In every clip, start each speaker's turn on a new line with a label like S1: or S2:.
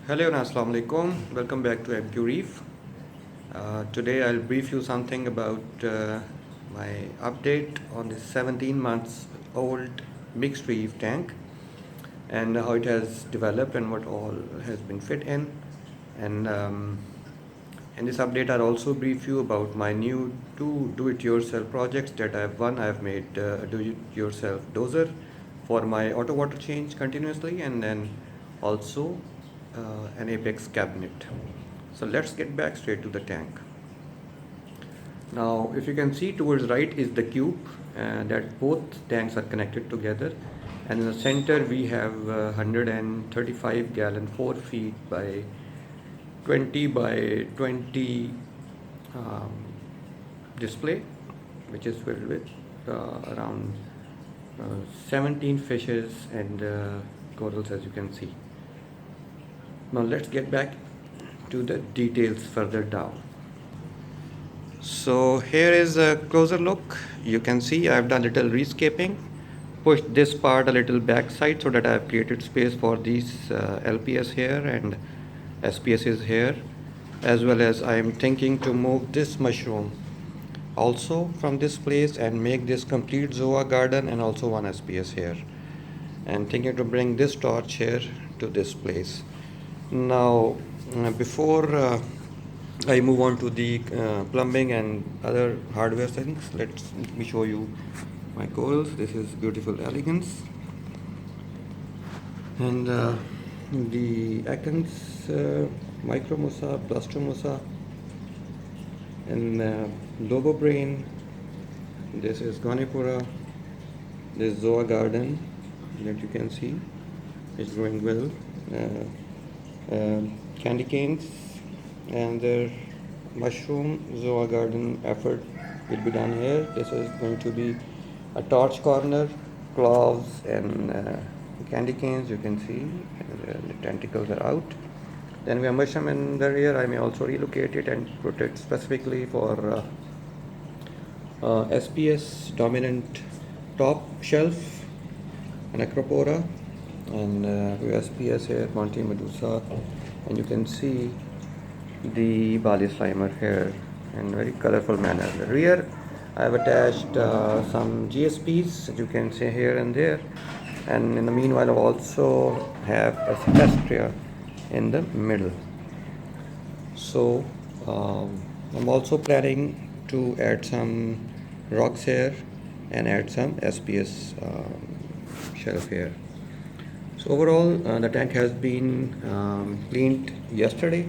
S1: Hello and Assalamu alaikum. Welcome back to MQ Reef. Today I'll brief you something about my update on this 17 months old mixed reef tank and how it has developed and what all has been fit in. And in this update I'll also brief you about my new two do-it-yourself projects that I've made a do-it-yourself dozer for my auto water change continuously, and then also an apex cabinet. So let's get back straight to the tank. Now if you can see towards right is the cube that both tanks are connected together, and in the center we have 135 gallon 4 feet by 20 by 20 um, display, which is filled with around 17 fishes and corals, as you can see. Now let's get back to the details further down. So here is a closer look. You can see I've done little rescaping, pushed this part a little backside so that I've created space for these LPS here and SPSs here, as well as I am thinking to move this mushroom also from this place and make this complete zoa garden and also one SPS here, and thinking to bring this torch here to this place. Now before I move on to the plumbing and other hardware things, let me show you my corals. This is beautiful elegance, and the acants, micromosa, blastomosa, and lobo brain. This is gonipora. This zoa garden that you can see is growing well. Candy canes and their mushroom zoa garden effort will be done here. This is going to be a torch corner, cloves and candy canes. You can see the tentacles are out. Then we have mushroom in the rear. I may also relocate it and put it specifically for SPS dominant top shelf and acropora, and we have SPS here, Monte Medusa, and you can see the Bali slimer here in very colorful manner. The rear I have attached some GSPs that you can see here and there, and in the meanwhile I also have a Cetastria in the middle. So I'm also planning to add some rocks here and add some SPS shelf here. So overall the tank has been cleaned yesterday.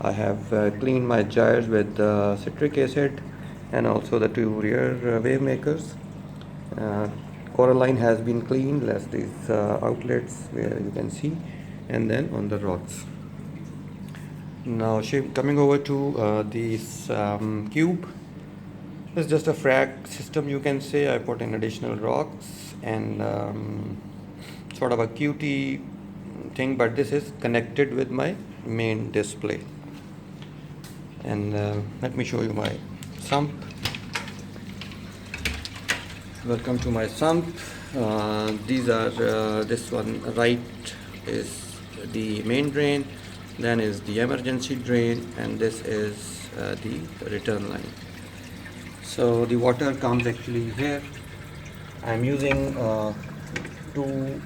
S1: I have cleaned my gyres with citric acid and also the two rear wave makers. Coral line has been cleaned, less these outlets where you can see, and then on the rocks. Now coming over to this cube. It's just a frag system, you can say. I put in additional rocks and sort of a QT thing, but this is connected with my main display. And let me show you my sump. Welcome to my sump. These are this one right is the main drain, then is the emergency drain, and this is the return line. So the water comes actually here. I'm using two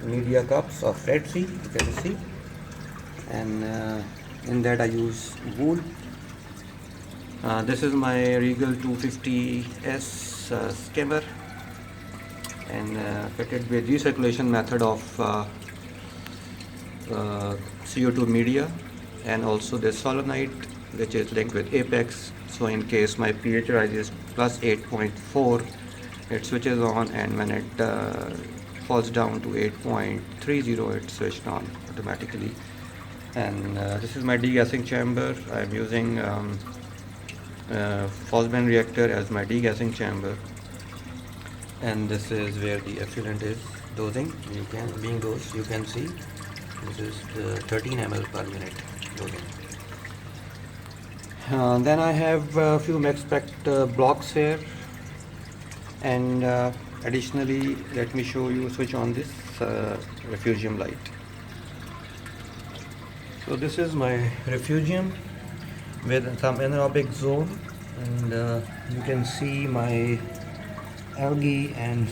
S1: media cups of Red Sea, you can see, and in that I use wool. This is my Regal 250S skimmer, and fitted with recirculation method of CO2 media, and also the solenoid which is linked with Apex, so in case my pH rises plus 8.4 it switches on, and when it falls down to 8.30 it's switched on automatically. And this is my degassing chamber. I'm using Fosman reactor as my degassing chamber, and this is where the effluent is dosing. You can see this is the 13 ml per minute dosing. Then I have a few MaxSpect blocks here, and additionally let me show you, switch on this refugium light. So this is my refugium with some anaerobic zone, and you can see my algae, and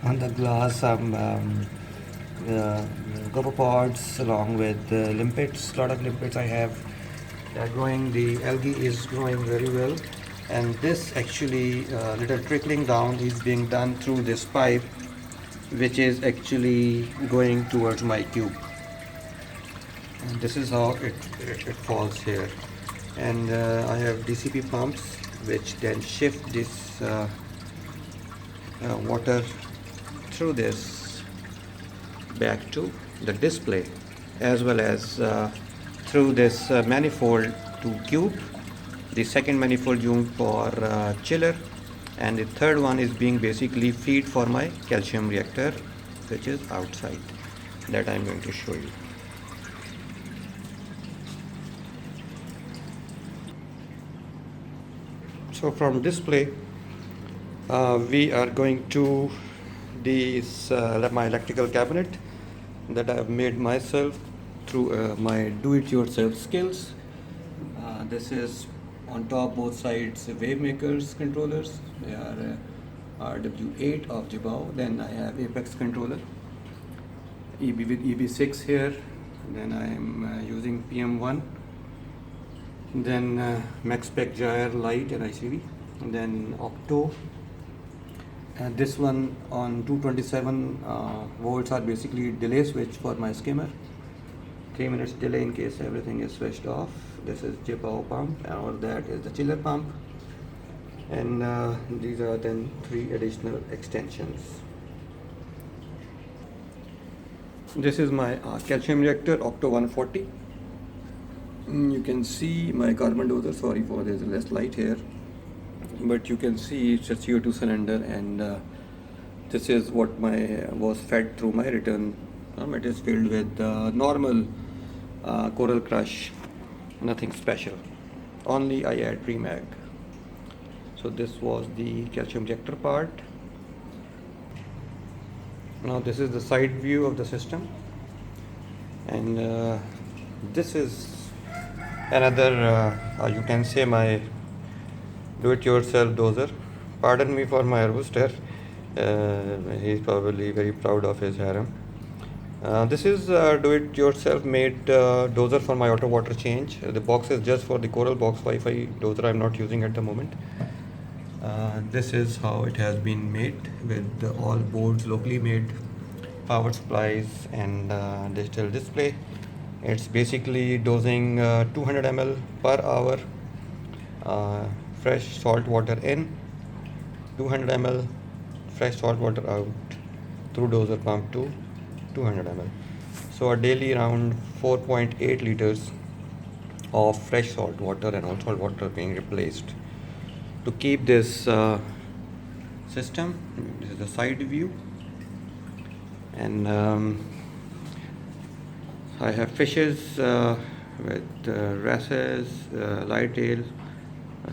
S1: on the glass some uh, copepods along with limpets. A lot of limpets I have. They are growing. The algae is growing very well, and this actually little trickling down is being done through this pipe, which is actually going towards my cube. And this is how it falls here. And I have DCP pumps which then shift this water through this back to the display, as well as through this manifold to cube, the second manifold used for chiller, and the third one is being basically feed for my calcium reactor, which is outside, that I'm going to show you. So from display we are going to this my electrical cabinet that I have made myself through my do-it-yourself skills. This is on top both sides wave makers controllers. They are RW8 of Jibao. Then I have Apex controller EB with EB6 here. Then I am using PM1. Then MaxSpec gyre light and ICV. And then Octo. And this one on 227 volts are basically delay switch for my skimmer. 3 minutes delay in case everything is switched off. This is Jibao pump, or that is the chiller pump. And these are then 3 additional extensions. This is my calcium reactor Octo 140. You can see my carbon doser. Sorry for there's less light here, but you can see it's a CO2 cylinder, and this is what was fed through my return. It is filled with normal coral crush, nothing special, only I add pre-mag. So this was the calcium reactor part. Now this is the side view of the system, and this is another you can say my do-it-yourself dozer. Pardon me for my rooster. He's probably very proud of his harem. This is do-it-yourself made dozer for my auto water change. The box is just for the coral box Wi-Fi dozer. I'm not using at the moment. This is how it has been made, with all boards locally made, power supplies, and digital display. It's basically dosing 200 ml per hour fresh salt water in, 200 ml fresh salt water out through dozer pump to 200 ml. So a daily around 4.8 liters of fresh salt water and all salt water being replaced. To keep this system, this is the side view, and I have fishes with wrasses, light tail,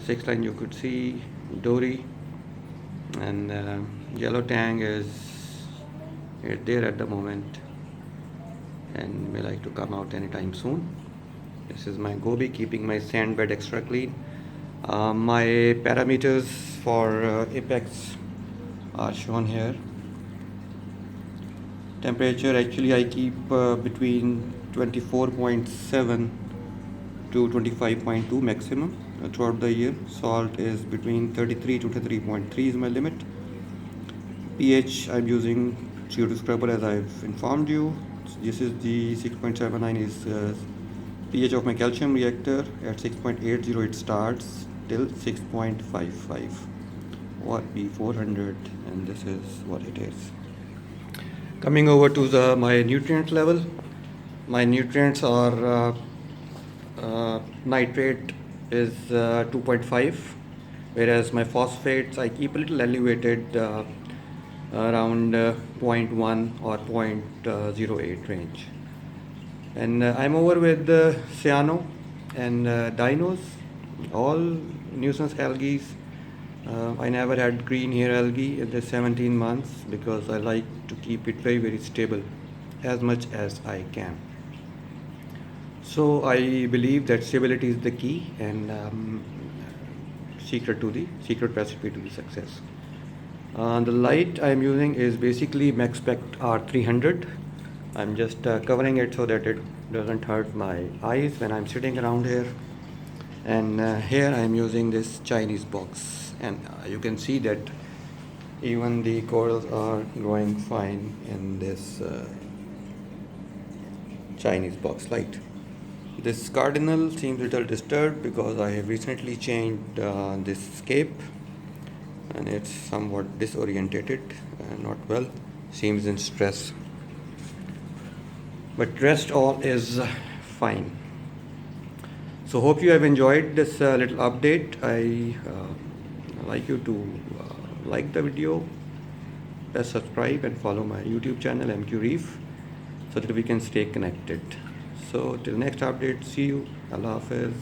S1: 6 line you could see, dory, and yellow tang is there at the moment and may like to come out anytime soon. This is my goby, keeping my sand bed extra clean. My parameters for Apex are shown here. Temperature actually I keep between 24.7 to 25.2 maximum throughout the year. Salt is between 33 to 33.3 is my limit. pH I'm using CO2 scrubber, as I've informed you. This is the 6.79 is pH of my calcium reactor. At 6.80 it starts till 6.55 or P400, and this is what it is. Coming over to my nutrient level, my nutrients are nitrate is 2.5, whereas my phosphates I keep a little elevated around 0.1 or 0.08 range. And I'm over with cyano and dinos, all nuisance algae. I never had green hair algae in the 17 months because I like to keep it very stable as much as I can. So I believe that stability is the key and secret recipe to the success. The light I'm using is basically MaxSpect R300. I'm just covering it so that it doesn't hurt my eyes when I'm sitting around here. And here I'm using this Chinese box, and you can see that even the corals are growing fine in this Chinese box light. This cardinal seems a little disturbed because I have recently changed this scape, and it's somewhat disorientated and not well, seems in stress, but rest all is fine. So hope you have enjoyed this little update. I like you to like the video, press subscribe and follow my YouTube channel MQ Reef so that we can stay connected. So till next update, see you. Allah Hafiz.